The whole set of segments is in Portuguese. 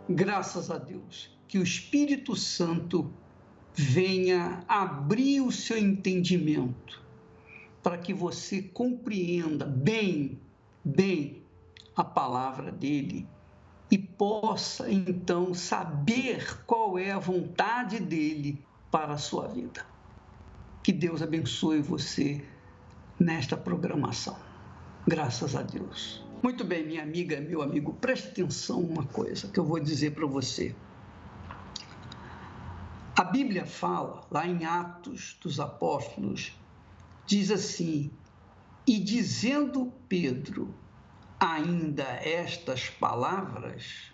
Graças a Deus, que o Espírito Santo venha abrir o seu entendimento para que você compreenda bem a palavra dele e possa então saber qual é a vontade dele para a sua vida. Que Deus abençoe você nesta programação. Graças a Deus. Muito bem, minha amiga, meu amigo, preste atenção uma coisa que eu vou dizer para você. A Bíblia fala, lá em Atos dos Apóstolos, diz assim: e dizendo Pedro ainda estas palavras,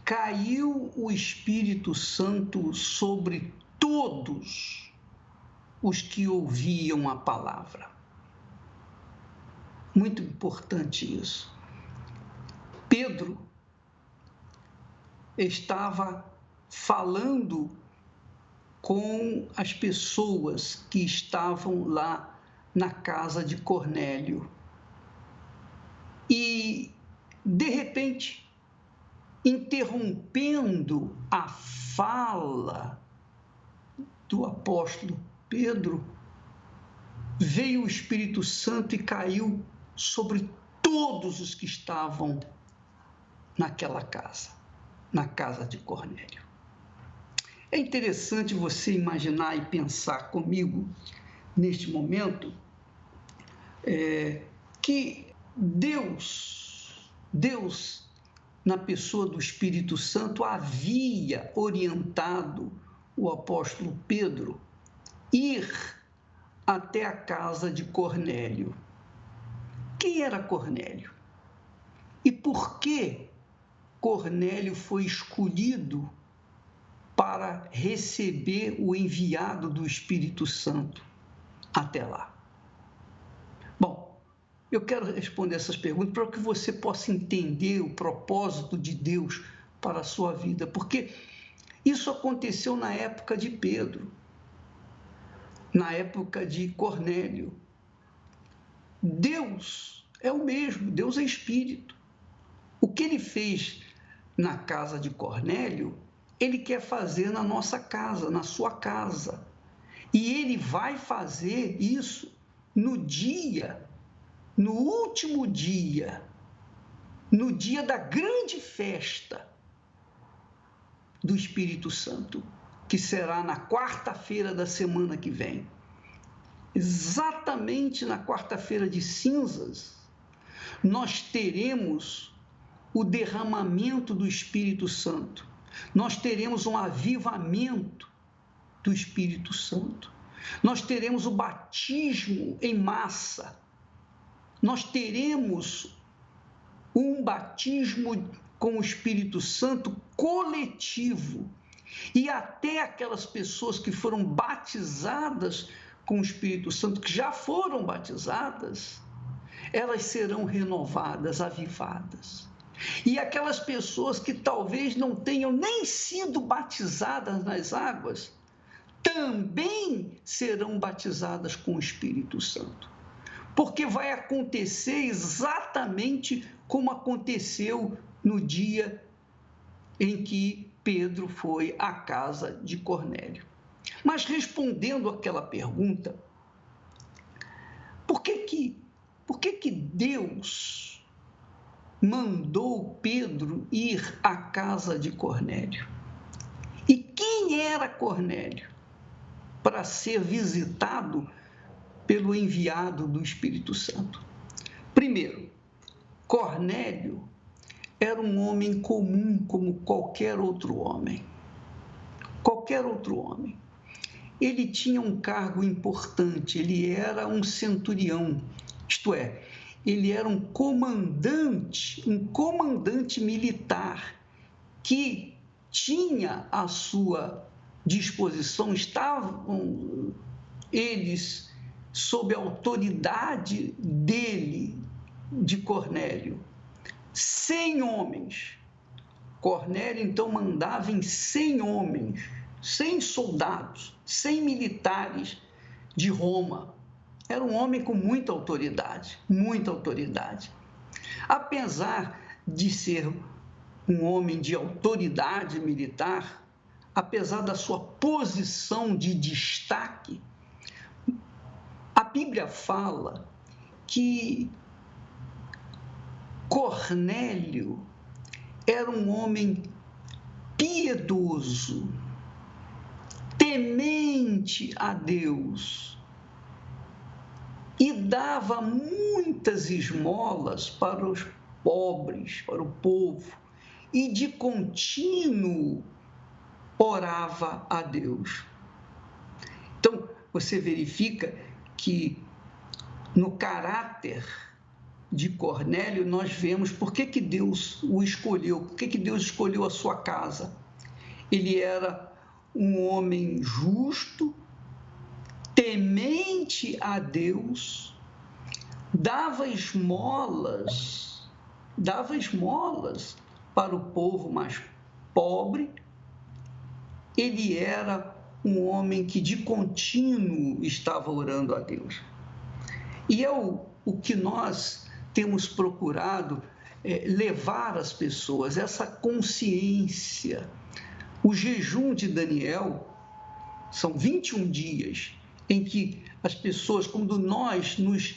caiu o Espírito Santo sobre todos os que ouviam a palavra. Muito importante isso. Pedro estava falando com as pessoas que estavam lá na casa de Cornélio. E, de repente, interrompendo a fala do apóstolo Pedro, veio o Espírito Santo e caiu sobre todos os que estavam naquela casa, na casa de Cornélio. É interessante você imaginar e pensar comigo, neste momento, que Deus, na pessoa do Espírito Santo, havia orientado o apóstolo Pedro ir até a casa de Cornélio. Quem era Cornélio? E por que Cornélio foi escolhido para receber o enviado do Espírito Santo até lá? Bom, eu quero responder essas perguntas para que você possa entender o propósito de Deus para a sua vida, porque isso aconteceu na época de Pedro, na época de Cornélio. Deus é o mesmo, Deus é Espírito. O que ele fez na casa de Cornélio, ele quer fazer na nossa casa, na sua casa. E ele vai fazer isso no último dia, no dia da grande festa do Espírito Santo, que será na quarta-feira da semana que vem. Exatamente na quarta-feira de cinzas, nós teremos o derramamento do Espírito Santo. Nós teremos um avivamento do Espírito Santo. Nós teremos o batismo em massa. Nós teremos um batismo com o Espírito Santo coletivo. E até aquelas pessoas que foram batizadas com o Espírito Santo, que já foram batizadas, elas serão renovadas, avivadas. E aquelas pessoas que talvez não tenham nem sido batizadas nas águas, também serão batizadas com o Espírito Santo. Porque vai acontecer exatamente como aconteceu no dia em que Pedro foi à casa de Cornélio. Mas respondendo àquela pergunta, por que Deus mandou Pedro ir à casa de Cornélio? E quem era Cornélio para ser visitado pelo enviado do Espírito Santo? Primeiro, Cornélio era um homem comum como qualquer outro homem. Qualquer outro homem. Ele tinha um cargo importante, ele era um centurião, isto é, ele era um comandante militar que tinha à sua disposição, estavam eles sob a autoridade dele, de Cornélio, 100 homens. Cornélio, então, mandava em 100 homens, 100 soldados, 100 militares de Roma. Era um homem com muita autoridade, muita autoridade. Apesar de ser um homem de autoridade militar, apesar da sua posição de destaque, a Bíblia fala que Cornélio era um homem piedoso, temente a Deus, e dava muitas esmolas para os pobres, para o povo, e de contínuo orava a Deus. Então, você verifica que no caráter de Cornélio nós vemos por que Deus o escolheu, por que Deus escolheu a sua casa. Ele era um homem justo, temente a Deus, dava esmolas para o povo mais pobre. Ele era um homem que de contínuo estava orando a Deus. E é o que nós temos procurado levar às pessoas, essa consciência. O jejum de Daniel são 21 dias em que as pessoas, quando nós nos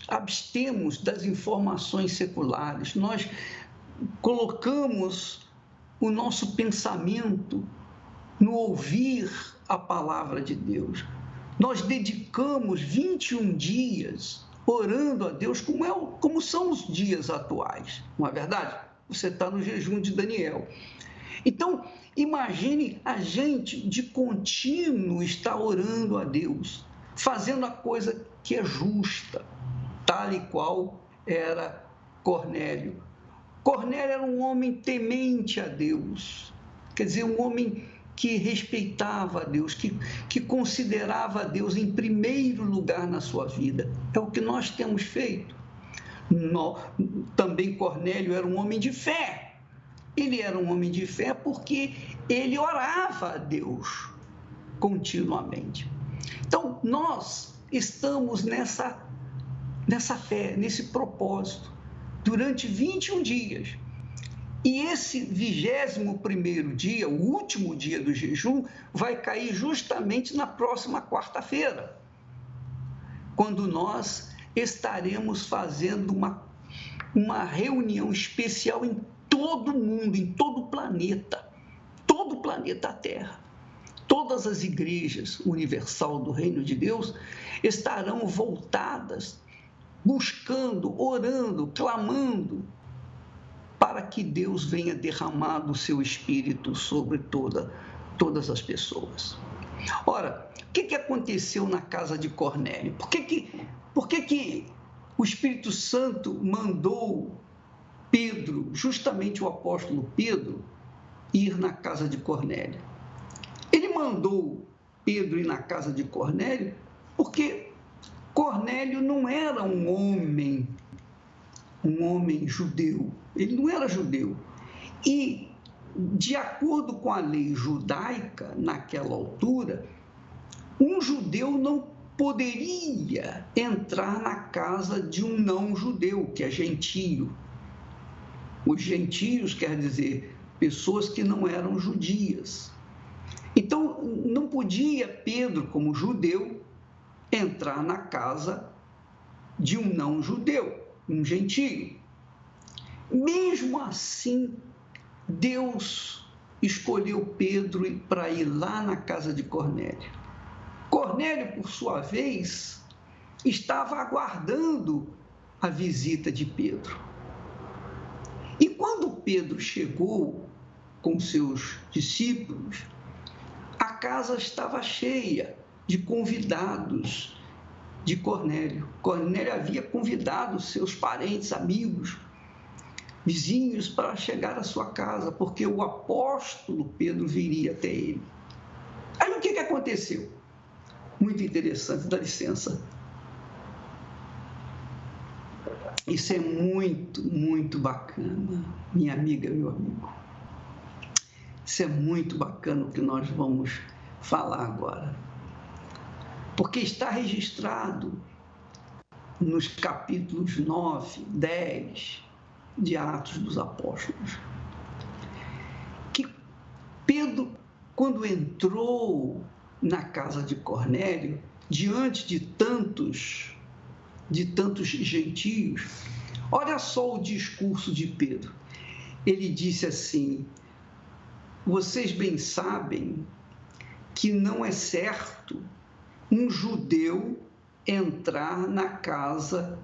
abstemos das informações seculares, nós colocamos o nosso pensamento no ouvir a palavra de Deus. Nós dedicamos 21 dias orando a Deus, como são os dias atuais, não é verdade? Você está no jejum de Daniel. Então, imagine a gente de contínuo estar orando a Deus, fazendo a coisa que é justa, tal e qual era Cornélio. Cornélio era um homem temente a Deus, quer dizer, um homem que respeitava a Deus, que considerava a Deus em primeiro lugar na sua vida. É o que nós temos feito. Também Cornélio era um homem de fé. Ele era um homem de fé porque ele orava a Deus continuamente. Então, nós estamos nessa fé, nesse propósito, durante 21 dias. E esse 21º dia, o último dia do jejum, vai cair justamente na próxima quarta-feira, quando nós estaremos fazendo uma reunião especial em todo o mundo, em todo o planeta Terra. Todas as igrejas universal do Reino de Deus estarão voltadas, buscando, orando, clamando, para que Deus venha derramar do seu Espírito sobre todas as pessoas. Ora, o que aconteceu na casa de Cornélio? Por que o Espírito Santo mandou Pedro, justamente o apóstolo Pedro, ir na casa de Cornélio? Ele mandou Pedro ir na casa de Cornélio porque Cornélio não era um homem judeu. Ele não era judeu. E, de acordo com a lei judaica, naquela altura, um judeu não poderia entrar na casa de um não-judeu, que é gentio. Os gentios quer dizer pessoas que não eram judias. Então, não podia Pedro, como judeu, entrar na casa de um não-judeu, um gentio. Mesmo assim, Deus escolheu Pedro para ir lá na casa de Cornélio. Cornélio, por sua vez, estava aguardando a visita de Pedro. E quando Pedro chegou com seus discípulos, a casa estava cheia de convidados de Cornélio. Cornélio havia convidado seus parentes, amigos, vizinhos para chegar à sua casa, porque o apóstolo Pedro viria até ele. Aí o que aconteceu? Muito interessante, dá licença. Isso é muito, muito bacana, minha amiga, meu amigo. Isso é muito bacana o que nós vamos falar agora. Porque está registrado nos capítulos 9, 10 de Atos dos Apóstolos, que Pedro, quando entrou na casa de Cornélio, diante de tantos gentios, olha só o discurso de Pedro. Ele disse assim: vocês bem sabem que não é certo um judeu entrar na casa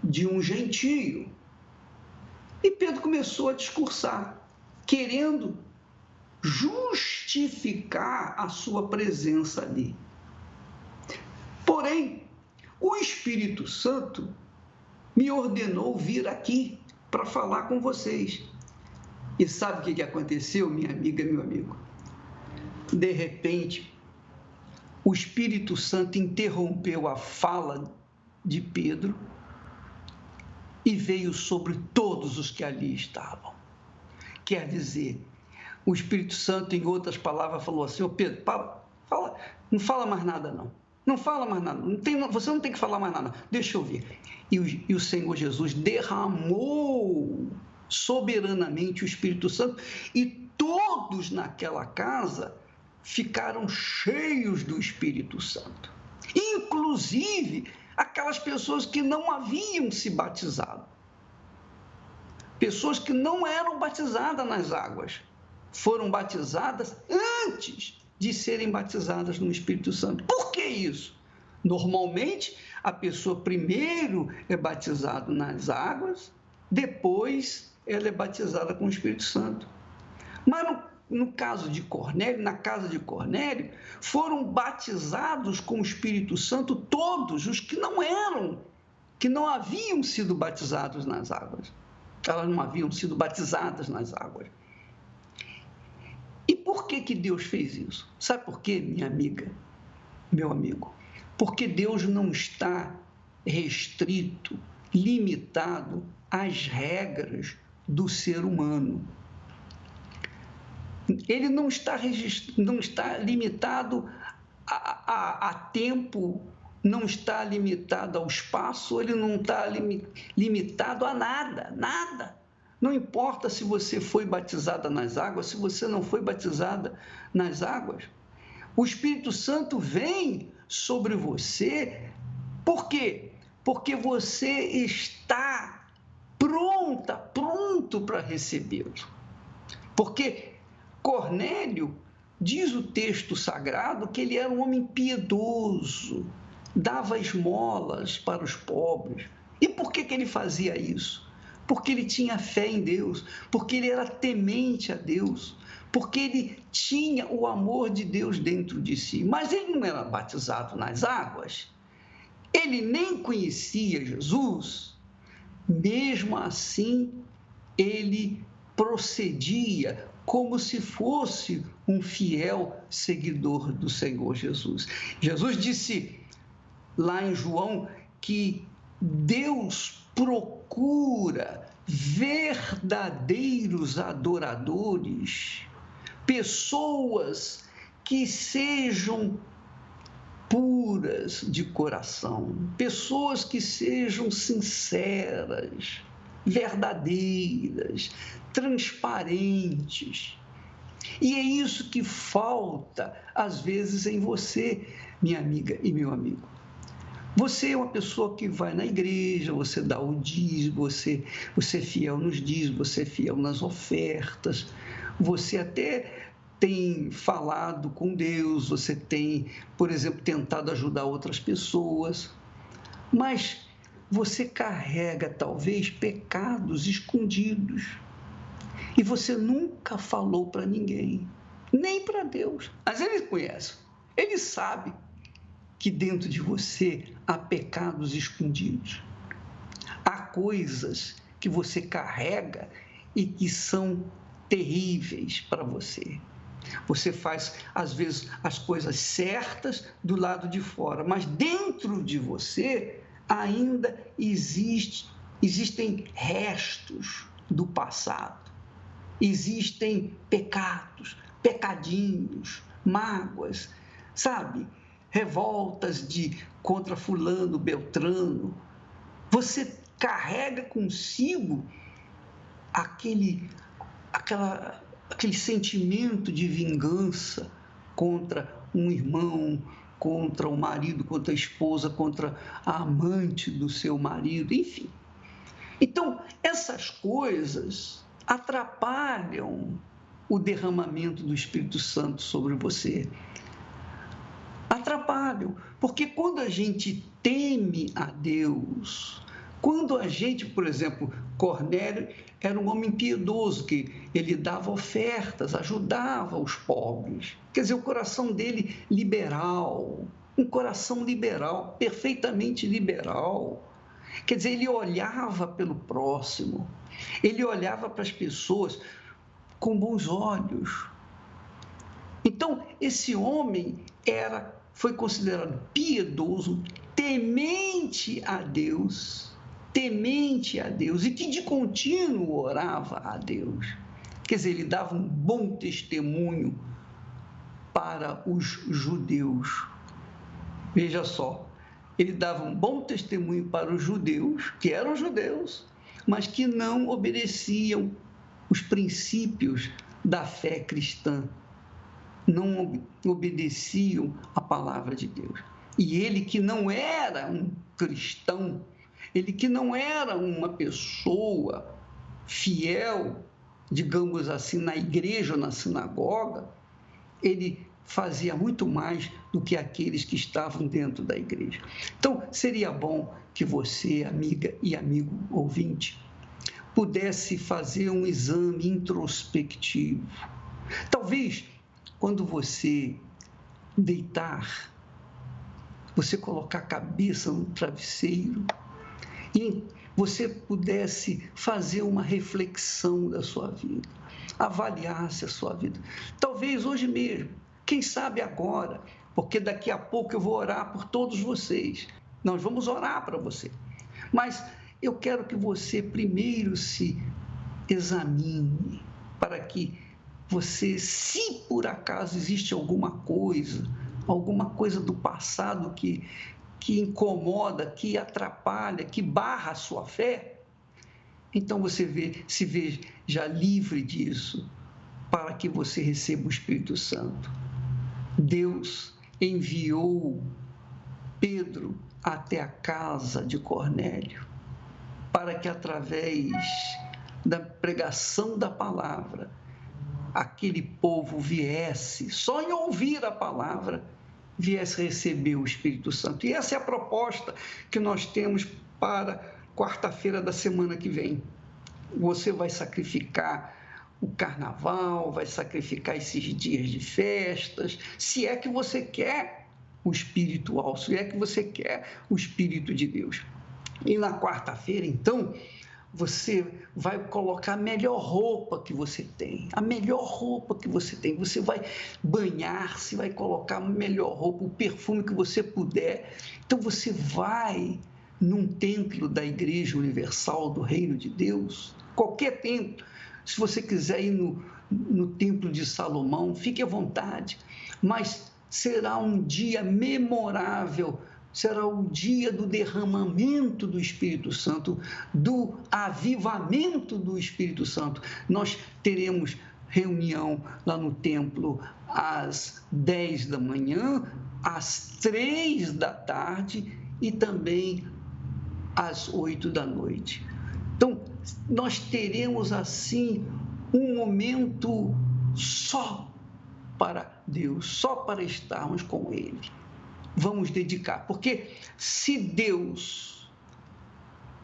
de um gentio. E Pedro começou a discursar, querendo justificar a sua presença ali. Porém, o Espírito Santo me ordenou vir aqui para falar com vocês. E sabe o que aconteceu, minha amiga, meu amigo? De repente, o Espírito Santo interrompeu a fala de Pedro e veio sobre todos os que ali estavam. Quer dizer, o Espírito Santo, em outras palavras, falou assim: ô Pedro, não fala mais nada não. Não fala mais nada, você não tem que falar mais nada, deixa eu ver. E o Senhor Jesus derramou soberanamente o Espírito Santo e todos naquela casa ficaram cheios do Espírito Santo. Inclusive aquelas pessoas que não haviam se batizado. Pessoas que não eram batizadas nas águas, foram batizadas antes de serem batizadas no Espírito Santo. Por que isso? Normalmente, a pessoa primeiro é batizada nas águas, depois ela é batizada com o Espírito Santo. Mas no caso de Cornélio, na casa de Cornélio, foram batizados com o Espírito Santo todos os que não haviam sido batizados nas águas. Elas não haviam sido batizadas nas águas. E por que Deus fez isso? Sabe por quê, minha amiga, meu amigo? Porque Deus não está restrito, limitado às regras do ser humano. Ele não está limitado a tempo, não está limitado ao espaço, ele não está limitado a nada. Não importa se você foi batizada nas águas, se você não foi batizada nas águas. O Espírito Santo vem sobre você. Por quê? Porque você está pronto para recebê-lo. Porque Cornélio, diz o texto sagrado, que ele era um homem piedoso, dava esmolas para os pobres. E por que ele fazia isso? Porque ele tinha fé em Deus, porque ele era temente a Deus, porque ele tinha o amor de Deus dentro de si. Mas ele não era batizado nas águas, ele nem conhecia Jesus. Mesmo assim, ele procedia como se fosse um fiel seguidor do Senhor Jesus. Jesus disse lá em João que Deus procura verdadeiros adoradores, pessoas que sejam puras de coração, pessoas que sejam sinceras, verdadeiras, transparentes. E é isso que falta, às vezes, em você, minha amiga e meu amigo. Você é uma pessoa que vai na igreja, você dá o dízimo, você é fiel nos dízimos, você é fiel nas ofertas, você até tem falado com Deus, você tem, por exemplo, tentado ajudar outras pessoas, mas você carrega, talvez, pecados escondidos e você nunca falou para ninguém, nem para Deus. Mas Ele conhece, Ele sabe que dentro de você há pecados escondidos. Há coisas que você carrega e que são terríveis para você. Você faz, às vezes, as coisas certas do lado de fora, mas dentro de você ainda existem restos do passado. Existem pecados, pecadinhos, mágoas, sabe? Revoltas contra fulano, beltrano. Você carrega consigo aquele, aquele sentimento de vingança contra um irmão, contra o marido, contra a esposa, contra a amante do seu marido, enfim. Então, essas coisas atrapalham o derramamento do Espírito Santo sobre você. Atrapalham, porque quando a gente teme a Deus, quando a gente, por exemplo, Cornélio era um homem piedoso, que ele dava ofertas, ajudava os pobres. Quer dizer, o coração dele liberal, um coração liberal, perfeitamente liberal. Quer dizer, ele olhava pelo próximo, ele olhava para as pessoas com bons olhos. Então, esse homem foi considerado piedoso, temente a Deus, e que de contínuo orava a Deus. Quer dizer, ele dava um bom testemunho para os judeus. Veja só, ele dava um bom testemunho para os judeus, que eram judeus, mas que não obedeciam os princípios da fé cristã, não obedeciam a palavra de Deus. E ele, que não era um cristão, ele que não era uma pessoa fiel, digamos assim, na igreja ou na sinagoga, ele fazia muito mais do que aqueles que estavam dentro da igreja. Então, seria bom que você, amiga e amigo ouvinte, pudesse fazer um exame introspectivo. Talvez, quando você deitar, você colocar a cabeça no travesseiro e você pudesse fazer uma reflexão da sua vida, avaliasse a sua vida. Talvez hoje mesmo, quem sabe agora, porque daqui a pouco eu vou orar por todos vocês. Nós vamos orar para você. Mas eu quero que você primeiro se examine, para que você, se por acaso existe alguma coisa do passado que incomoda, que atrapalha, que barra a sua fé, então você se veja livre disso, para que você receba o Espírito Santo. Deus enviou Pedro até a casa de Cornélio, para que através da pregação da palavra, aquele povo viesse, só em ouvir a palavra, viesse receber o Espírito Santo. E essa é a proposta que nós temos para quarta-feira da semana que vem. Você vai sacrificar o carnaval, vai sacrificar esses dias de festas, se é que você quer o espiritual, se é que você quer o Espírito de Deus. E na quarta-feira, então, você vai colocar a melhor roupa que você tem, você vai banhar-se, vai colocar a melhor roupa, o perfume que você puder. Então você vai num templo da Igreja Universal do Reino de Deus, qualquer templo. Se você quiser ir no Templo de Salomão, fique à vontade, mas será um dia memorável, será o dia do derramamento do Espírito Santo, do avivamento do Espírito Santo. Nós teremos reunião lá no templo às 10 da manhã, às 3 da tarde e também às 8 da noite. Então, nós teremos assim um momento só para Deus, só para estarmos com Ele. Vamos dedicar, porque se Deus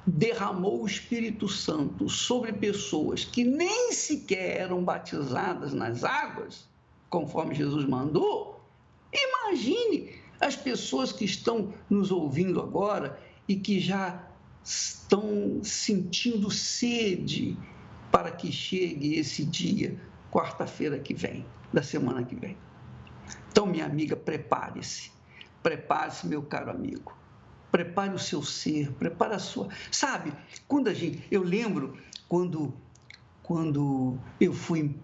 derramou o Espírito Santo sobre pessoas que nem sequer eram batizadas nas águas, conforme Jesus mandou, imagine as pessoas que estão nos ouvindo agora e que já estão sentindo sede para que chegue esse dia, quarta-feira que vem, da semana que vem. Então, minha amiga, prepare-se, meu caro amigo. Prepare o seu ser, prepare a sua... Sabe, eu lembro quando eu fui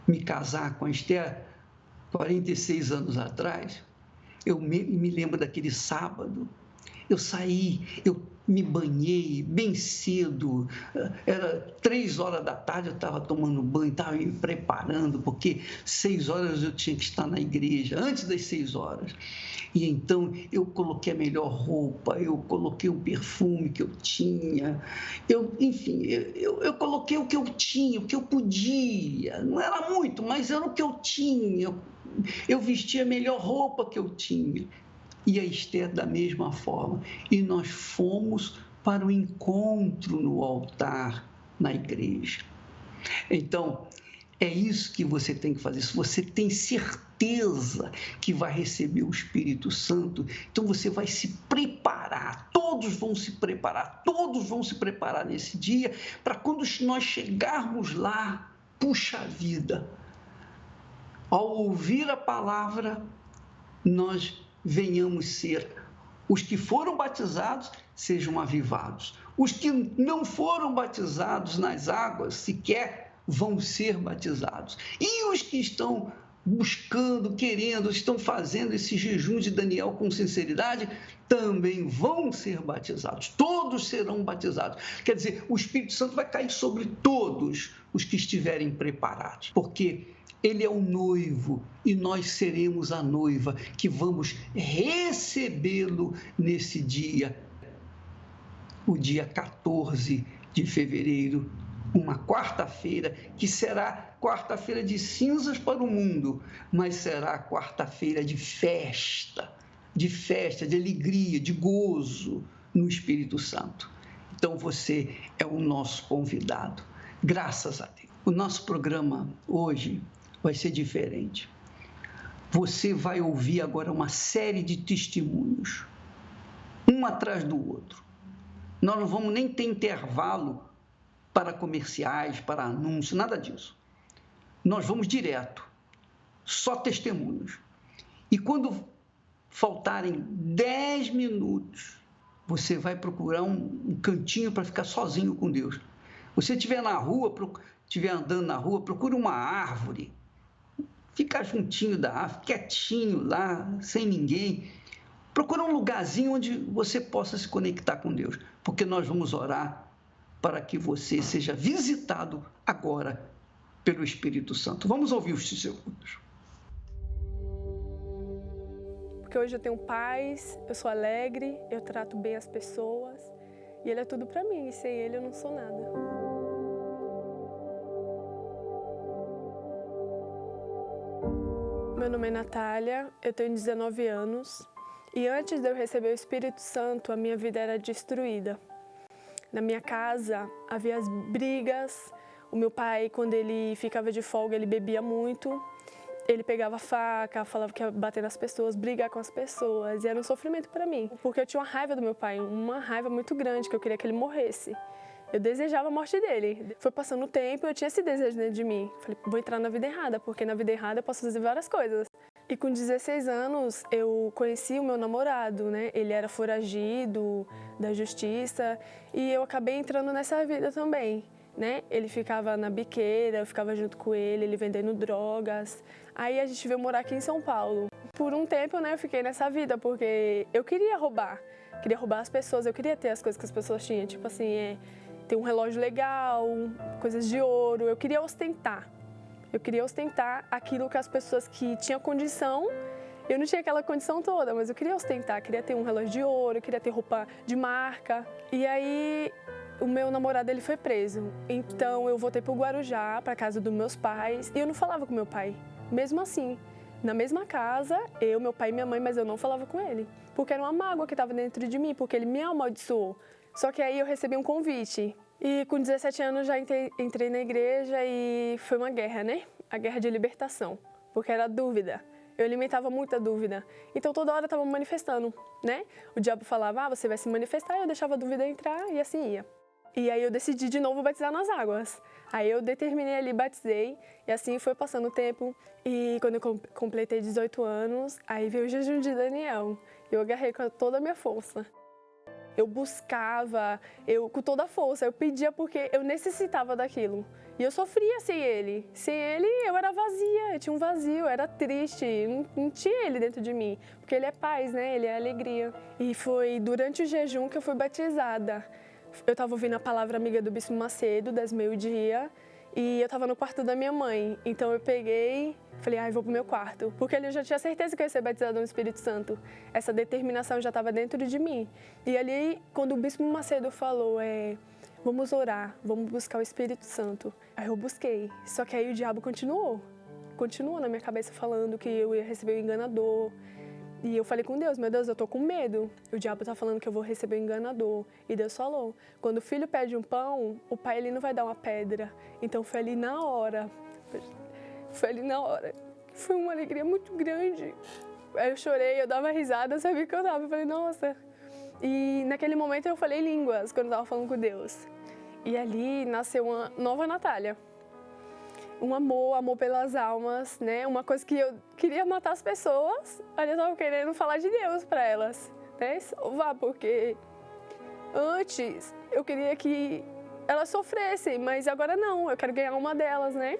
me casar com a Esther, 46 anos atrás, eu me lembro daquele sábado, eu saí, me banhei bem cedo, era 3 horas da tarde, eu estava tomando banho, estava me preparando, porque 6 horas eu tinha que estar na igreja, antes das 6 horas. E então eu coloquei a melhor roupa, eu coloquei o perfume que eu tinha, enfim, eu coloquei o que eu tinha, o que eu podia, não era muito, mas era o que eu tinha, eu vestia a melhor roupa que eu tinha. E a Esther da mesma forma. E nós fomos para o encontro no altar, na igreja. Então, é isso que você tem que fazer. Se você tem certeza que vai receber o Espírito Santo, então você vai se preparar. Todos vão se preparar nesse dia, para quando nós chegarmos lá, puxa vida, ao ouvir a palavra, nós venhamos ser, os que foram batizados sejam avivados, os que não foram batizados nas águas sequer vão ser batizados, e os que estão buscando, querendo, estão fazendo esse jejum de Daniel com sinceridade, também vão ser batizados, todos serão batizados. Quer dizer, o Espírito Santo vai cair sobre todos os que estiverem preparados, porque ele é o noivo e nós seremos a noiva que vamos recebê-lo nesse dia, o dia 14 de fevereiro, uma quarta-feira, que será quarta-feira de cinzas para o mundo, mas será quarta-feira de festa, de alegria, de gozo no Espírito Santo. Então você é o nosso convidado, graças a Deus. O nosso programa hoje vai ser diferente. Você vai ouvir agora uma série de testemunhos, um atrás do outro. Nós não vamos nem ter intervalo para comerciais, para anúncios, nada disso. Nós vamos direto, só testemunhos. E quando faltarem 10 minutos, você vai procurar um cantinho para ficar sozinho com Deus. Você estiver na rua, estiver andando na rua, procure uma árvore, fica juntinho da árvore, quietinho lá, sem ninguém. Procura um lugarzinho onde você possa se conectar com Deus, porque nós vamos orar para que você seja visitado agora pelo Espírito Santo. Vamos ouvir os testemunhos. Porque hoje eu tenho paz, eu sou alegre, eu trato bem as pessoas e Ele é tudo para mim, e sem Ele eu não sou nada. Meu nome é Natália, eu tenho 19 anos e antes de eu receber o Espírito Santo, a minha vida era destruída. Na minha casa havia as brigas, o meu pai, quando ele ficava de folga, ele bebia muito, ele pegava faca, falava que ia bater nas pessoas, brigar com as pessoas, e era um sofrimento para mim, porque eu tinha uma raiva do meu pai, uma raiva muito grande, que eu queria que ele morresse. Eu desejava a morte dele. Foi passando o tempo, eu tinha esse desejo dentro de mim. Falei, vou entrar na vida errada, porque na vida errada eu posso fazer várias coisas. E com 16 anos, eu conheci o meu namorado, né? Ele era foragido da justiça e eu acabei entrando nessa vida também, né? Ele ficava na biqueira, eu ficava junto com ele vendendo drogas. Aí a gente veio morar aqui em São Paulo. Por um tempo, né, eu fiquei nessa vida, porque eu queria roubar as pessoas, eu queria ter as coisas que as pessoas tinham, tipo assim, ter um relógio legal, coisas de ouro, eu queria ostentar. Eu queria ostentar aquilo que as pessoas que tinham condição, eu não tinha aquela condição toda, mas eu queria ostentar, queria ter um relógio de ouro, eu queria ter roupa de marca. E aí o meu namorado ele foi preso, então eu voltei para o Guarujá, para casa dos meus pais, e eu não falava com meu pai, mesmo assim. Na mesma casa, eu, meu pai e minha mãe, mas eu não falava com ele, porque era uma mágoa que estava dentro de mim, porque ele me amaldiçoou. Só que aí eu recebi um convite. E com 17 anos já entrei na igreja e foi uma guerra, né? A guerra de libertação, porque era dúvida. Eu alimentava muita dúvida. Então toda hora eu estava manifestando, né? O diabo falava, você vai se manifestar, e eu deixava a dúvida entrar e assim ia. E aí eu decidi de novo batizar nas águas. Aí eu determinei ali, batizei, e assim foi passando o tempo. E quando eu completei 18 anos, aí veio o jejum de Daniel. Eu agarrei com toda a minha força. eu buscava, com toda a força, eu pedia porque eu necessitava daquilo. E eu sofria sem ele. Sem ele, eu era vazia, eu tinha um vazio, eu era triste, não tinha ele dentro de mim. Porque ele é paz, né? Ele é alegria. E foi durante o jejum que eu fui batizada. Eu estava ouvindo a palavra amiga do Bispo Macedo, das meio-dia, e eu estava no quarto da minha mãe. Então eu peguei, falei, vou pro meu quarto. Porque ali eu já tinha certeza que eu ia ser batizada no Espírito Santo. Essa determinação já estava dentro de mim. E ali, quando o Bispo Macedo falou, vamos orar, vamos buscar o Espírito Santo. Aí eu busquei, só que aí o diabo continuou na minha cabeça falando que eu ia receber o enganador. E eu falei com Deus, meu Deus, eu tô com medo. O diabo tá falando que eu vou receber o enganador. E Deus falou, quando o filho pede um pão, o pai ele não vai dar uma pedra. Então foi ali na hora. Foi uma alegria muito grande. Aí eu chorei, eu dava risada, sabia que eu tava. Eu falei, nossa. E naquele momento eu falei línguas, quando eu tava falando com Deus. E ali nasceu uma nova Natália. Um amor pelas almas, né? Uma coisa que eu queria matar as pessoas, ali eu tava querendo falar de Deus para elas, né? Salvar, porque antes eu queria que elas sofressem, mas agora não, eu quero ganhar uma delas, né?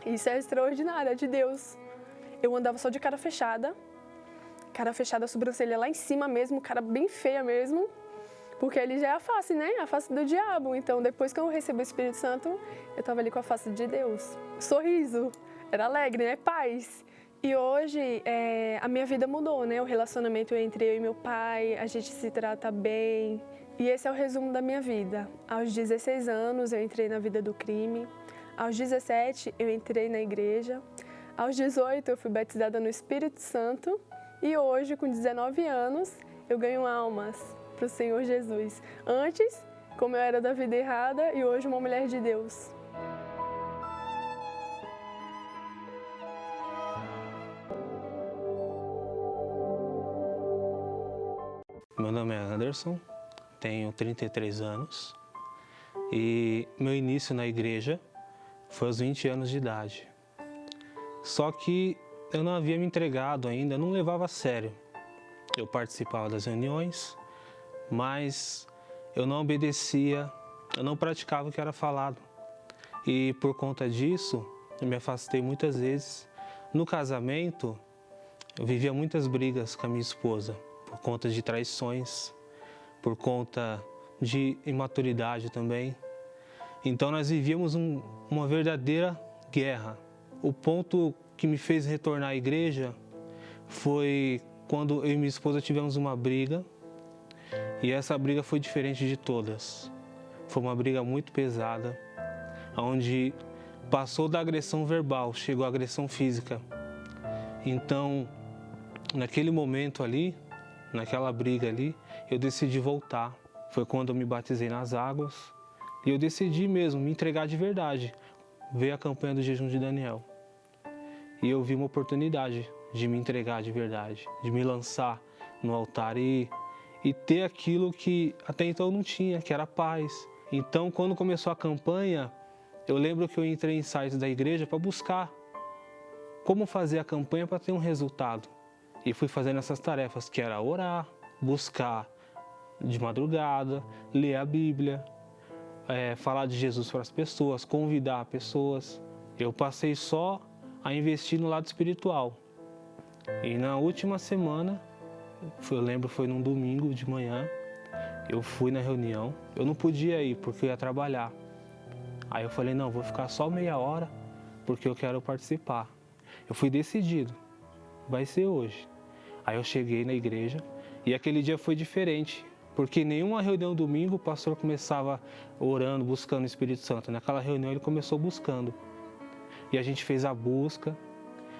Isso é extraordinário, é de Deus. Eu andava só de cara fechada, a sobrancelha lá em cima mesmo, cara bem feia mesmo. Porque ele já é a face, né? A face do diabo. Então, depois que eu recebi o Espírito Santo, eu estava ali com a face de Deus. Sorriso, era alegre, né? Paz. E hoje, a minha vida mudou, né? O relacionamento entre eu e meu pai, a gente se trata bem. E esse é o resumo da minha vida. Aos 16 anos, eu entrei na vida do crime. Aos 17, eu entrei na igreja. Aos 18, eu fui batizada no Espírito Santo. E hoje, com 19 anos, eu ganho almas para o Senhor Jesus. Antes, como eu era da vida errada, e hoje uma mulher de Deus. Meu nome é Anderson, tenho 33 anos e meu início na igreja foi aos 20 anos de idade. Só que eu não havia me entregado ainda, não levava a sério. Eu participava das reuniões, mas eu não obedecia, eu não praticava o que era falado. E por conta disso, eu me afastei muitas vezes. No casamento, eu vivia muitas brigas com a minha esposa, por conta de traições, por conta de imaturidade também. Então nós vivíamos uma verdadeira guerra. O ponto que me fez retornar à igreja foi quando eu e minha esposa tivemos uma briga. E essa briga foi diferente de todas. Foi uma briga muito pesada, onde passou da agressão verbal, chegou à agressão física. Então, naquele momento ali, naquela briga ali, eu decidi voltar. Foi quando eu me batizei nas águas e eu decidi mesmo me entregar de verdade. Veio a campanha do jejum de Daniel. E eu vi uma oportunidade de me entregar de verdade, de me lançar no altar e ter aquilo que até então eu não tinha, que era paz. Então, quando começou a campanha, eu lembro que eu entrei em sites da igreja para buscar como fazer a campanha para ter um resultado. E fui fazendo essas tarefas, que era orar, buscar de madrugada, ler a Bíblia, falar de Jesus para as pessoas, convidar pessoas. Eu passei só a investir no lado espiritual. E na última semana, eu lembro, foi num domingo de manhã, eu fui na reunião. Eu não podia ir porque eu ia trabalhar. Aí eu falei, não, vou ficar só meia hora porque eu quero participar. Eu fui decidido, vai ser hoje. Aí eu cheguei na igreja e aquele dia foi diferente, porque nenhuma reunião domingo o pastor começava orando, buscando o Espírito Santo. Naquela reunião ele começou buscando. E a gente fez a busca.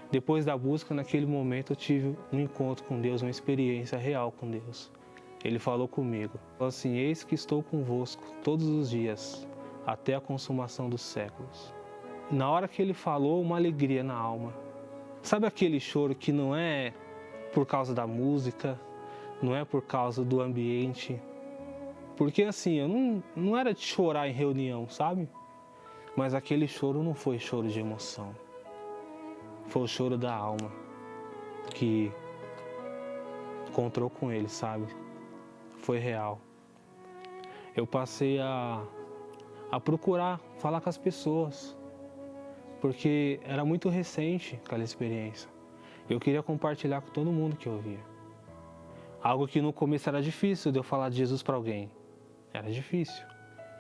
Depois da busca, naquele momento eu tive um encontro com Deus, uma experiência real com Deus. Ele falou comigo, falou assim, eis que estou convosco todos os dias, até a consumação dos séculos. Na hora que ele falou, uma alegria na alma. Sabe aquele choro que não é por causa da música, não é por causa do ambiente? Porque assim, eu não era de chorar em reunião, sabe? Mas aquele choro não foi choro de emoção. Foi o choro da alma que encontrou com ele, sabe? foi real. Eu passei a procurar falar com as pessoas, porque era muito recente aquela experiência. Eu queria compartilhar com todo mundo que eu via. Algo que no começo era difícil de eu falar de Jesus para alguém. Era difícil.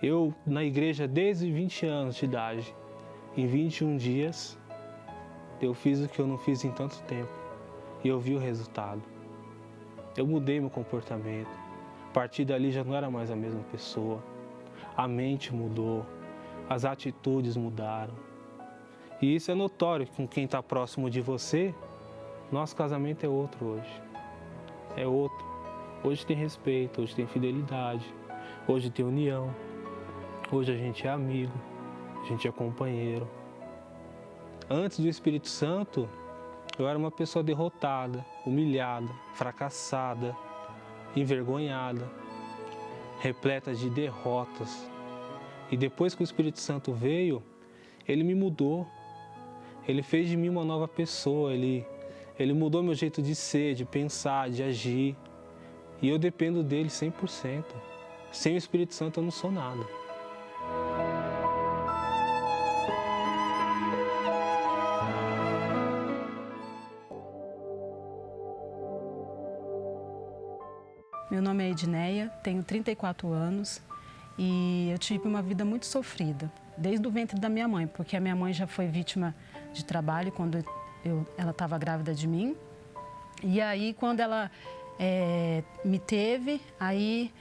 Eu, na igreja, desde 20 anos de idade, em 21 dias, eu fiz o que eu não fiz em tanto tempo. E eu vi o resultado. Eu mudei meu comportamento. A partir dali já não era mais a mesma pessoa. A mente mudou. As atitudes mudaram. E isso é notório com quem está próximo de você. Nosso casamento é outro hoje. É outro. Hoje tem respeito, hoje tem fidelidade, hoje tem união. Hoje a gente é amigo, a gente é companheiro. Antes do Espírito Santo, eu era uma pessoa derrotada, humilhada, fracassada, envergonhada, repleta de derrotas. E depois que o Espírito Santo veio, ele me mudou. Ele fez de mim uma nova pessoa, ele mudou meu jeito de ser, de pensar, de agir. E eu dependo dele 100%. Sem o Espírito Santo eu não sou nada. Meu nome é Edneia, tenho 34 anos e eu tive uma vida muito sofrida, desde o ventre da minha mãe, porque a minha mãe já foi vítima de trabalho quando ela estava grávida de mim. E aí, quando ela me teve, aí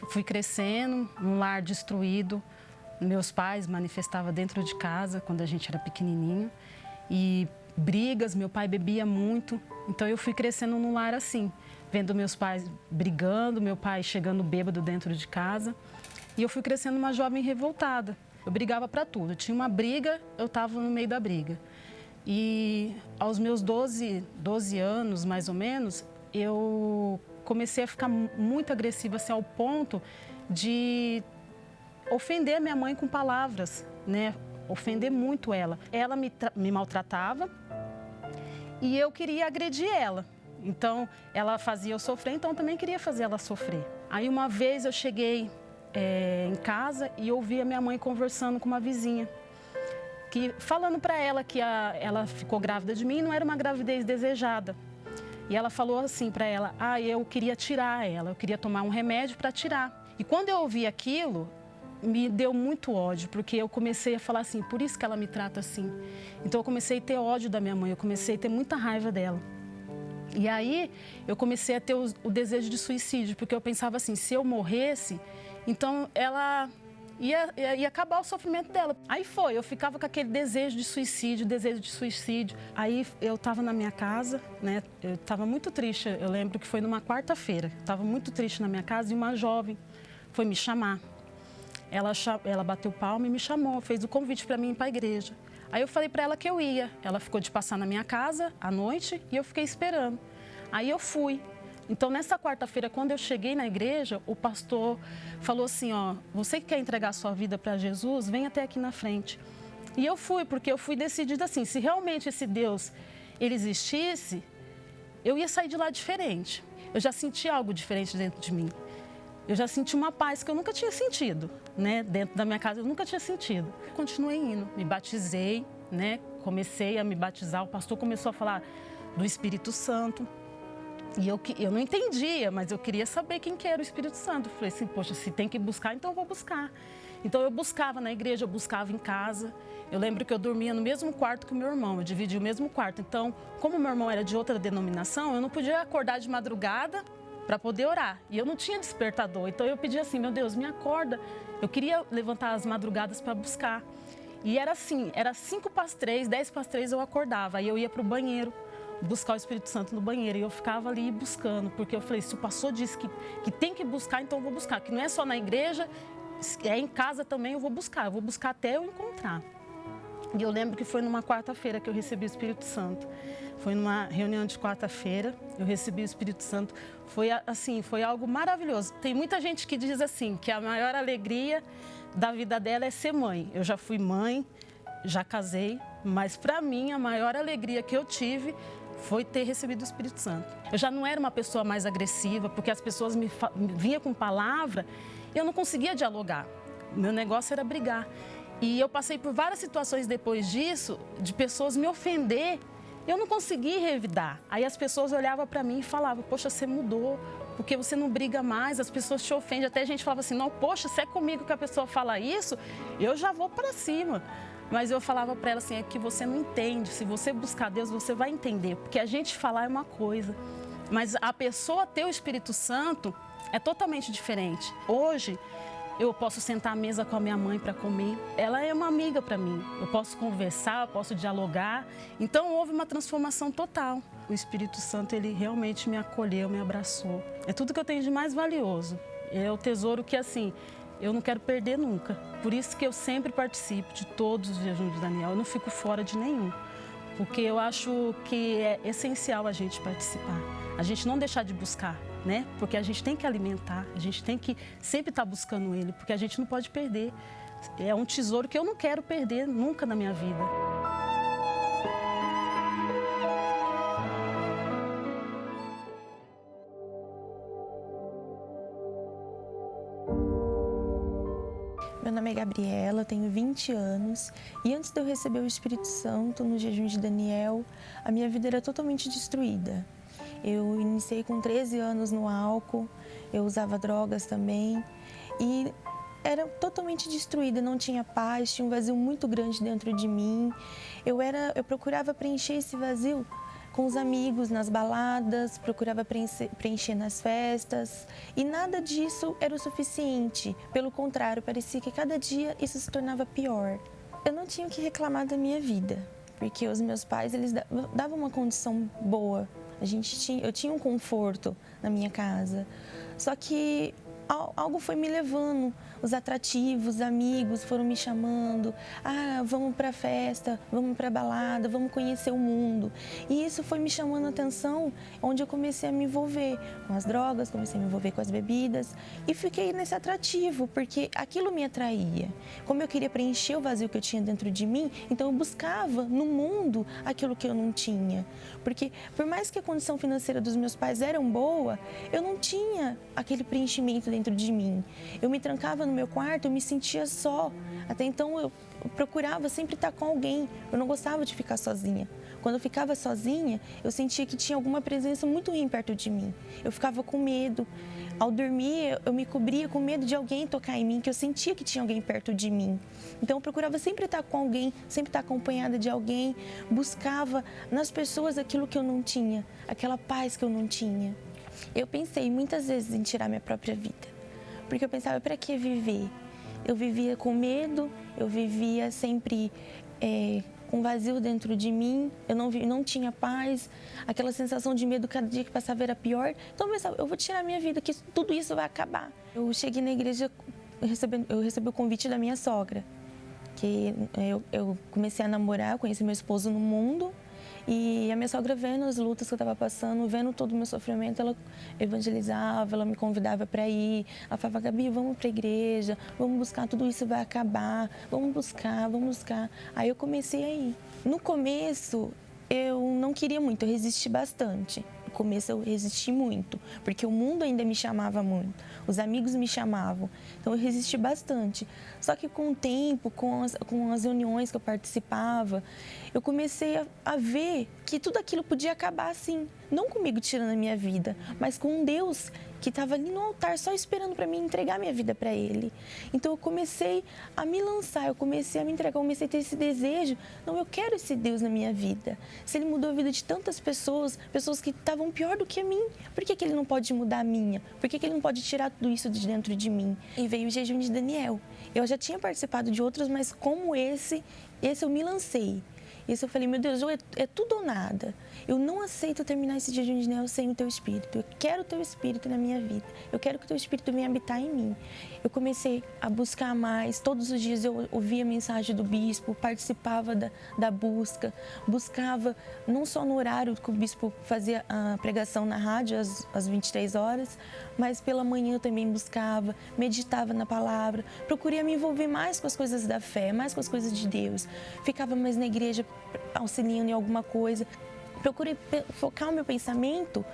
fui crescendo num lar destruído. Meus pais manifestavam dentro de casa, quando a gente era pequenininho. E brigas, meu pai bebia muito. Então, eu fui crescendo num lar assim, vendo meus pais brigando, meu pai chegando bêbado dentro de casa. E eu fui crescendo uma jovem revoltada. Eu brigava para tudo. Tinha uma briga, eu estava no meio da briga. E aos meus 12 anos, mais ou menos, eu comecei a ficar muito agressiva, assim, ao ponto de ofender a minha mãe com palavras, né? Ofender muito ela. Ela me maltratava e eu queria agredir ela. Então, ela fazia eu sofrer, então eu também queria fazer ela sofrer. Aí, uma vez, eu cheguei em casa e ouvi a minha mãe conversando com uma vizinha, falando para ela que ela ficou grávida de mim e não era uma gravidez desejada. E ela falou assim para ela, eu queria tirar ela, eu queria tomar um remédio para tirar. E quando eu ouvi aquilo, me deu muito ódio, porque eu comecei a falar assim, por isso que ela me trata assim. Então eu comecei a ter ódio da minha mãe, eu comecei a ter muita raiva dela. E aí eu comecei a ter o desejo de suicídio, porque eu pensava assim, se eu morresse, então ela ia acabar o sofrimento dela. Aí eu ficava com aquele desejo de suicídio. Aí eu estava na minha casa, né? Eu estava muito triste, eu lembro que foi numa quarta-feira. Estava muito triste na minha casa e uma jovem foi me chamar. Ela bateu palma e me chamou, fez o convite para mim ir para a igreja. Aí eu falei para ela que eu ia. Ela ficou de passar na minha casa à noite e eu fiquei esperando. Aí eu fui. Então, nessa quarta-feira, quando eu cheguei na igreja, o pastor falou assim, você que quer entregar a sua vida para Jesus, vem até aqui na frente. E eu fui, porque eu fui decidida assim, se realmente esse Deus, ele existisse, eu ia sair de lá diferente. Eu já senti algo diferente dentro de mim. Eu já senti uma paz que eu nunca tinha sentido, né? Dentro da minha casa eu nunca tinha sentido. Continuei indo, me batizei, né? Comecei a me batizar, o pastor começou a falar do Espírito Santo. E eu não entendia, mas eu queria saber quem que era o Espírito Santo. Eu falei assim, poxa, se tem que buscar, então eu vou buscar. Então eu buscava na igreja, eu buscava em casa. Eu lembro que eu dormia no mesmo quarto que o meu irmão, eu dividia o mesmo quarto. Então, como meu irmão era de outra denominação, eu não podia acordar de madrugada para poder orar. E eu não tinha despertador, então eu pedia assim, meu Deus, me acorda. Eu queria levantar as madrugadas para buscar. E era assim, era 5:03, 10:03 eu acordava. Aí eu ia para o banheiro, buscar o Espírito Santo no banheiro. E eu ficava ali buscando, porque eu falei, se o pastor disse que tem que buscar, então eu vou buscar. Que não é só na igreja, é em casa também eu vou buscar até eu encontrar. E eu lembro que foi numa quarta-feira que eu recebi o Espírito Santo. Foi numa reunião de quarta-feira, eu recebi o Espírito Santo. Foi algo maravilhoso. Tem muita gente que diz assim, que a maior alegria da vida dela é ser mãe. Eu já fui mãe, já casei, mas para mim a maior alegria que eu tive foi ter recebido o Espírito Santo. Eu já não era uma pessoa mais agressiva, porque as pessoas me vinham com palavra e eu não conseguia dialogar. Meu negócio era brigar. E eu passei por várias situações depois disso, de pessoas me ofender. Eu não consegui revidar. Aí as pessoas olhavam para mim e falavam, poxa, você mudou, porque você não briga mais, as pessoas te ofendem. Até a gente falava assim, não, poxa, se é comigo que a pessoa fala isso, eu já vou para cima. Mas eu falava para ela assim, é que você não entende. Se você buscar Deus, você vai entender. Porque a gente falar é uma coisa, mas a pessoa ter o Espírito Santo é totalmente diferente. Hoje, eu posso sentar à mesa com a minha mãe para comer. Ela é uma amiga para mim. Eu posso conversar, eu posso dialogar. Então, houve uma transformação total. O Espírito Santo, ele realmente me acolheu, me abraçou. É tudo que eu tenho de mais valioso. É o tesouro que, assim, eu não quero perder nunca. Por isso que eu sempre participo de todos os jejuns de Daniel. Eu não fico fora de nenhum. Porque eu acho que é essencial a gente participar. A gente não deixar de buscar, né? Porque a gente tem que alimentar, a gente tem que sempre estar buscando ele, porque a gente não pode perder. É um tesouro que eu não quero perder nunca na minha vida. Meu nome é Gabriela, tenho 20 anos e antes de eu receber o Espírito Santo no jejum de Daniel, a minha vida era totalmente destruída. Eu iniciei com 13 anos no álcool, eu usava drogas também e era totalmente destruída, não tinha paz, tinha um vazio muito grande dentro de mim. Eu procurava preencher esse vazio com os amigos, nas baladas, procurava preencher nas festas e nada disso era o suficiente. Pelo contrário, parecia que cada dia isso se tornava pior. Eu não tinha o que reclamar da minha vida, porque os meus pais eles davam uma condição boa. Eu tinha um conforto na minha casa, só que algo foi me levando, os atrativos, os amigos foram me chamando, vamos para a festa, vamos para a balada, vamos conhecer o mundo. E isso foi me chamando a atenção, onde eu comecei a me envolver com as drogas, comecei a me envolver com as bebidas e fiquei nesse atrativo, porque aquilo me atraía. Como eu queria preencher o vazio que eu tinha dentro de mim, então eu buscava no mundo aquilo que eu não tinha. Porque por mais que a condição financeira dos meus pais era boa, eu não tinha aquele preenchimento dentro de mim. Eu me trancava no meu quarto, eu me sentia só. Até então eu procurava sempre estar com alguém. Eu não gostava de ficar sozinha. Quando eu ficava sozinha, eu sentia que tinha alguma presença muito ruim perto de mim. Eu ficava com medo. Ao dormir, eu me cobria com medo de alguém tocar em mim, que eu sentia que tinha alguém perto de mim. Então eu procurava sempre estar com alguém, sempre estar acompanhada de alguém. Buscava nas pessoas aquilo que eu não tinha, aquela paz que eu não tinha. Eu pensei muitas vezes em tirar minha própria vida, porque eu pensava, para que viver? Eu vivia com medo, eu vivia sempre com vazio dentro de mim, eu não tinha paz, aquela sensação de medo cada dia que passava era pior. Então eu pensava, eu vou tirar minha vida, que tudo isso vai acabar. Eu cheguei na igreja, eu recebi o convite da minha sogra, que eu comecei a namorar, conheci meu esposo no mundo. E a minha sogra, vendo as lutas que eu estava passando, vendo todo o meu sofrimento, ela evangelizava, ela me convidava para ir. Ela falava, Gabi, vamos para a igreja, vamos buscar, tudo isso vai acabar, vamos buscar, vamos buscar. Aí eu comecei a ir. No começo, eu não queria muito, eu resisti bastante. No começo eu resisti muito, porque o mundo ainda me chamava muito, os amigos me chamavam, então eu resisti bastante. Só que com o tempo, com as reuniões que eu participava, eu comecei a ver que tudo aquilo podia acabar assim, não comigo tirando a minha vida, mas com um Deus que estava ali no altar só esperando para mim entregar minha vida para Ele. Então eu comecei a me lançar, eu comecei a me entregar, eu comecei a ter esse desejo, não, eu quero esse Deus na minha vida. Se Ele mudou a vida de tantas pessoas, pessoas que estavam pior do que a mim, por que Ele não pode mudar a minha? Por que Ele não pode tirar tudo isso de dentro de mim? E veio o jejum de Daniel. Eu já tinha participado de outros, mas como esse eu me lancei. Isso eu falei, meu Deus, é tudo ou nada. Eu não aceito terminar esse jejum de Daniel sem o Teu Espírito. Eu quero o Teu Espírito na minha vida. Eu quero que o Teu Espírito venha habitar em mim. Eu comecei a buscar mais. Todos os dias eu ouvia a mensagem do bispo, participava da busca. Buscava, não só no horário que o bispo fazia a pregação na rádio, às 23 horas, mas pela manhã eu também buscava, meditava na palavra. Procurei me envolver mais com as coisas da fé, mais com as coisas de Deus. Ficava mais na igreja auxiliando em alguma coisa. procurei focar o meu pensamento.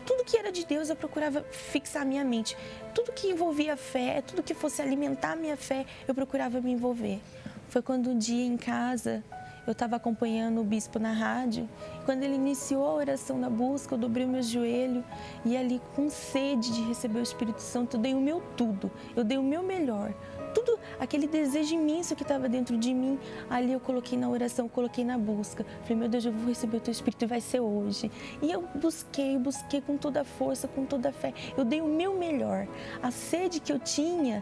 Tudo que era de Deus eu procurava fixar a minha mente. Tudo que envolvia fé, tudo que fosse alimentar a minha fé, eu procurava me envolver. Foi quando um dia em casa eu estava acompanhando o bispo na rádio. Quando ele iniciou a oração da busca, eu dobrei o meu joelho e ali com sede de receber o Espírito Santo, eu dei o meu tudo, eu dei o meu melhor. Tudo aquele desejo imenso que estava dentro de mim, ali eu coloquei na oração, coloquei na busca. Falei, meu Deus, eu vou receber o Teu Espírito e vai ser hoje. E eu busquei com toda a força, com toda a fé. Eu dei o meu melhor. A sede que eu tinha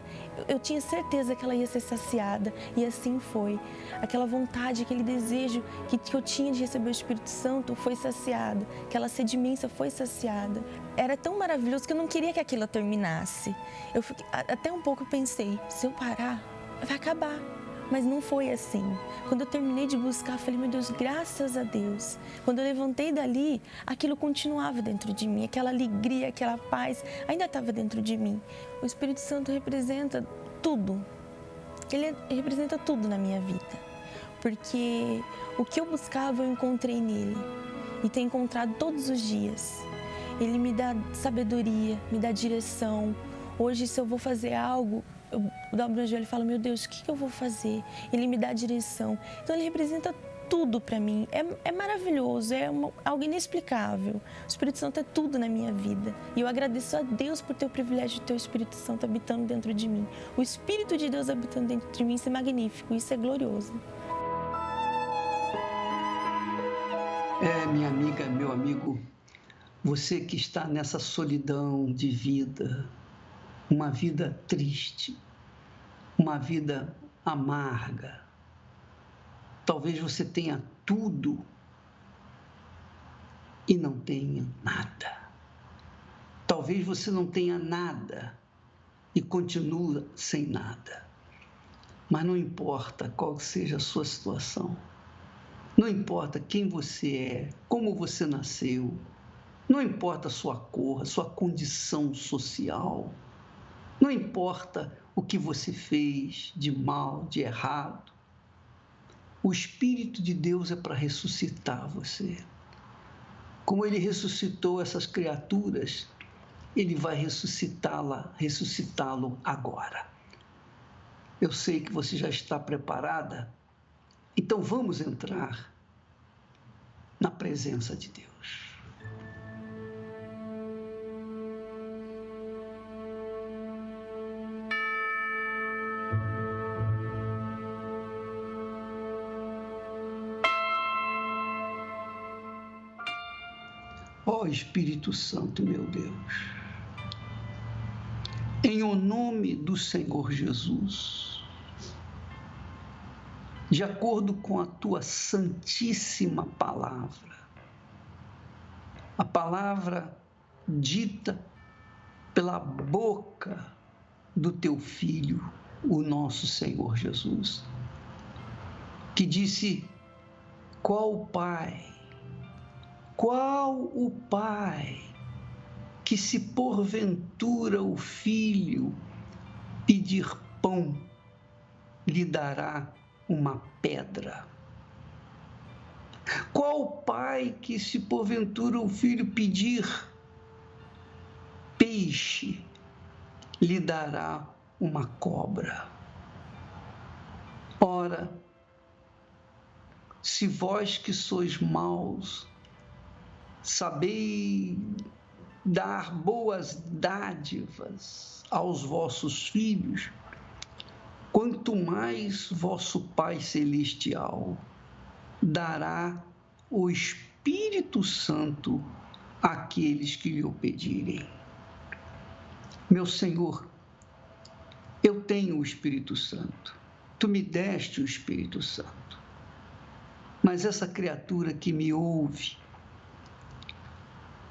certeza que ela ia ser saciada. E assim foi. Aquela vontade, aquele desejo que eu tinha de receber o Espírito Santo foi saciado. Aquela sede imensa foi saciada. Era tão maravilhoso que eu não queria que aquilo terminasse. Eu até um pouco pensei, se eu parar, vai acabar. Mas não foi assim. Quando eu terminei de buscar, eu falei, meu Deus, graças a Deus. Quando eu levantei dali, aquilo continuava dentro de mim. Aquela alegria, aquela paz, ainda estava dentro de mim. O Espírito Santo representa tudo. Ele representa tudo na minha vida. Porque o que eu buscava, eu encontrei nele. E tenho encontrado todos os dias. Ele me dá sabedoria, me dá direção. Hoje, se eu vou fazer algo, eu dobro meu joelho e falo, meu Deus, o que eu vou fazer? Ele me dá direção. Então, ele representa tudo para mim. É maravilhoso, algo inexplicável. O Espírito Santo é tudo na minha vida. E eu agradeço a Deus por ter o privilégio de ter o Espírito Santo habitando dentro de mim. O Espírito de Deus habitando dentro de mim, isso é magnífico, isso é glorioso. Minha amiga, meu amigo, você que está nessa solidão de vida, uma vida triste, uma vida amarga. Talvez você tenha tudo e não tenha nada. Talvez você não tenha nada e continue sem nada. Mas não importa qual seja a sua situação. Não importa quem você é, como você nasceu. Não importa a sua cor, a sua condição social. Não importa o que você fez de mal, de errado. O Espírito de Deus é para ressuscitar você. Como Ele ressuscitou essas criaturas, Ele vai ressuscitá-lo agora. Eu sei que você já está preparada, então vamos entrar na presença de Deus. Ó Espírito Santo, meu Deus, em o nome do Senhor Jesus, de acordo com a tua santíssima palavra, a palavra dita pela boca do teu Filho, o nosso Senhor Jesus, que disse: qual o pai que, se porventura o filho pedir pão, lhe dará uma pedra? Qual o pai que, se porventura o filho pedir peixe, lhe dará uma cobra? Ora, se vós que sois maus, sabeis dar boas dádivas aos vossos filhos, quanto mais vosso Pai Celestial dará o Espírito Santo àqueles que lhe o pedirem. Meu Senhor, eu tenho o Espírito Santo, tu me deste o Espírito Santo, mas essa criatura que me ouve,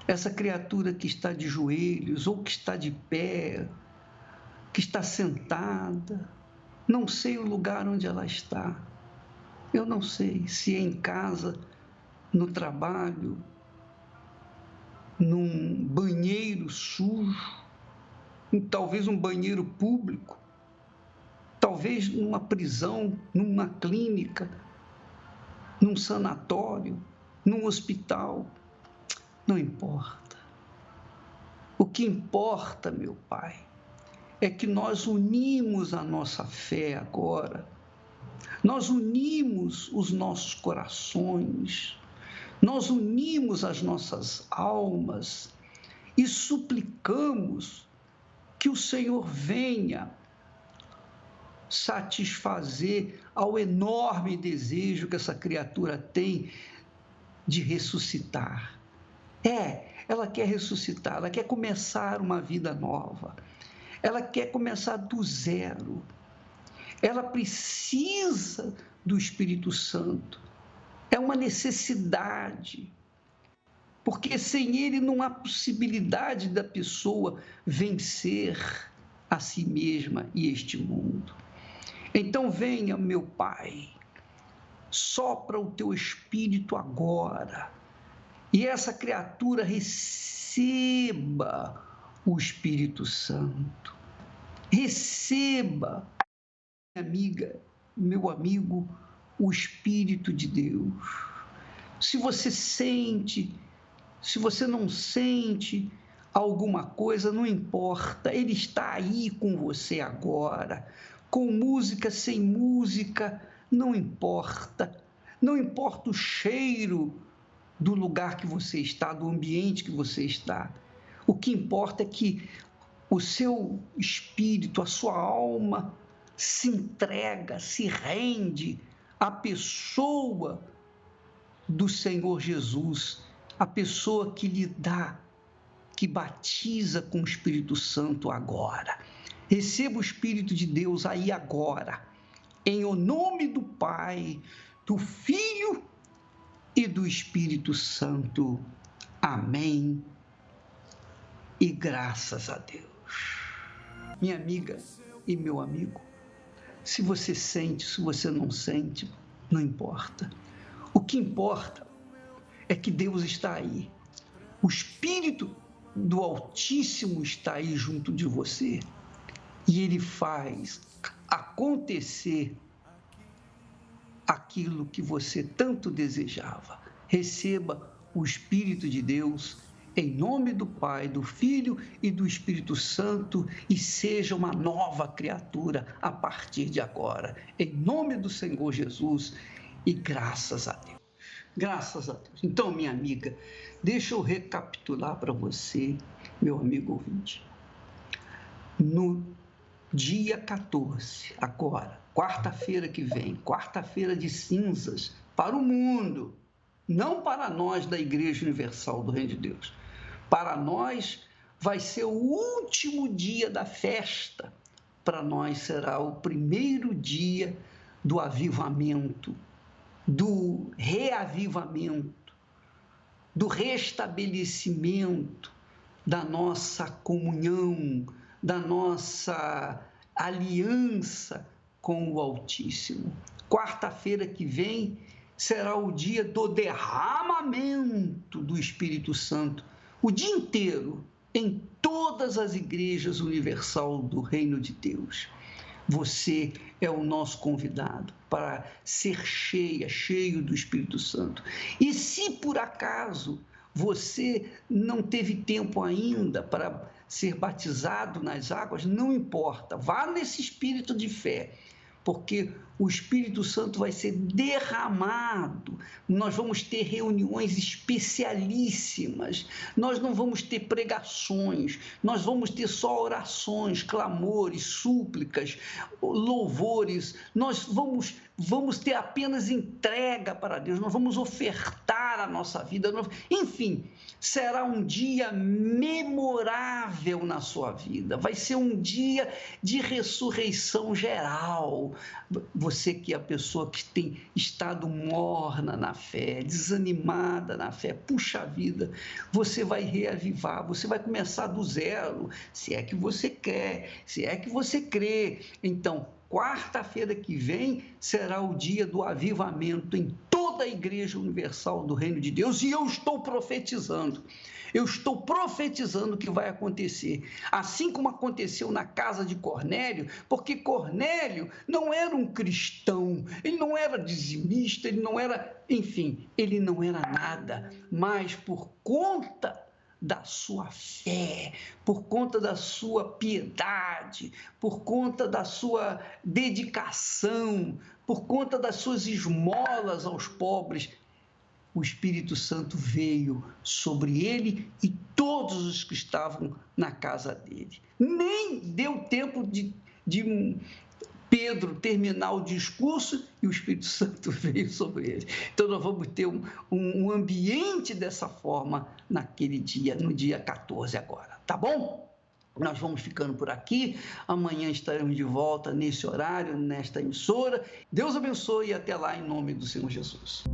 essa criatura que está de joelhos ou que está de pé, que está sentada, não sei o lugar onde ela está. Eu não sei se é em casa, no trabalho, num banheiro sujo, talvez um banheiro público, talvez numa prisão, numa clínica, num sanatório. num hospital. Não importa. O que importa, meu Pai, é que nós unimos a nossa fé agora. Nós unimos os nossos corações, nós unimos as nossas almas e suplicamos que o Senhor venha satisfazer ao enorme desejo que essa criatura tem de ressuscitar. Ela quer ressuscitar, ela quer começar uma vida nova, ela quer começar do zero. Ela precisa do Espírito Santo. É uma necessidade, porque sem ele não há possibilidade da pessoa vencer a si mesma e este mundo. Então venha, meu Pai, sopra o teu Espírito agora, e essa criatura receba o Espírito Santo. Receba, minha amiga, meu amigo, o Espírito de Deus. Se você sente, se você não sente alguma coisa, não importa, Ele está aí com você agora, com música, sem música, não importa. Não importa o cheiro do lugar que você está, do ambiente que você está. O que importa é que o seu espírito, a sua alma se entrega, se rende à pessoa do Senhor Jesus, a pessoa que lhe dá, que batiza com o Espírito Santo agora. Receba o Espírito de Deus aí agora, em o nome do Pai, do Filho e do Espírito Santo. Amém. E graças a Deus. Minha amiga e meu amigo, se você sente, se você não sente, não importa. O que importa é que Deus está aí. O Espírito do Altíssimo está aí junto de você. E Ele faz acontecer aquilo que você tanto desejava. Receba o Espírito de Deus em nome do Pai, do Filho e do Espírito Santo, e seja uma nova criatura a partir de agora. Em nome do Senhor Jesus, e graças a Deus. Graças a Deus. Então, minha amiga, deixa eu recapitular para você, meu amigo ouvinte. No dia 14, agora, quarta-feira que vem, quarta-feira de cinzas, para o mundo, não para nós da Igreja Universal do Reino de Deus. Para nós vai ser o último dia da festa, para nós será o primeiro dia do avivamento, do reavivamento, do restabelecimento da nossa comunhão, da nossa aliança com o Altíssimo. Quarta-feira que vem será o dia do derramamento do Espírito Santo, o dia inteiro, em todas as igrejas universal do Reino de Deus. Você é o nosso convidado para ser cheio do Espírito Santo. E se por acaso você não teve tempo ainda para ser batizado nas águas, não importa, vá nesse espírito de fé, porque o Espírito Santo vai ser derramado, nós vamos ter reuniões especialíssimas, nós não vamos ter pregações, nós vamos ter só orações, clamores, súplicas, louvores, nós vamos ter apenas entrega para Deus, nós vamos ofertar a nossa vida, enfim, será um dia memorável na sua vida, vai ser um dia de ressurreição geral. Você que é a pessoa que tem estado morna na fé, desanimada na fé, puxa vida, você vai reavivar, você vai começar do zero, se é que você quer, se é que você crê. Então, quarta-feira que vem será o dia do avivamento em todo toda a Igreja Universal do Reino de Deus, e eu estou profetizando. Eu estou profetizando o que vai acontecer, assim como aconteceu na casa de Cornélio, porque Cornélio não era um cristão, ele não era dizimista, ele não era, enfim, ele não era nada, mas por conta da sua fé, por conta da sua piedade, por conta da sua dedicação, por conta das suas esmolas aos pobres, o Espírito Santo veio sobre ele e todos os que estavam na casa dele. Nem deu tempo de Pedro terminar o discurso e o Espírito Santo veio sobre ele. Então, nós vamos ter um ambiente dessa forma naquele dia, no dia 14 agora, tá bom? Nós vamos ficando por aqui. Amanhã estaremos de volta nesse horário, nesta emissora. Deus abençoe e até lá, em nome do Senhor Jesus.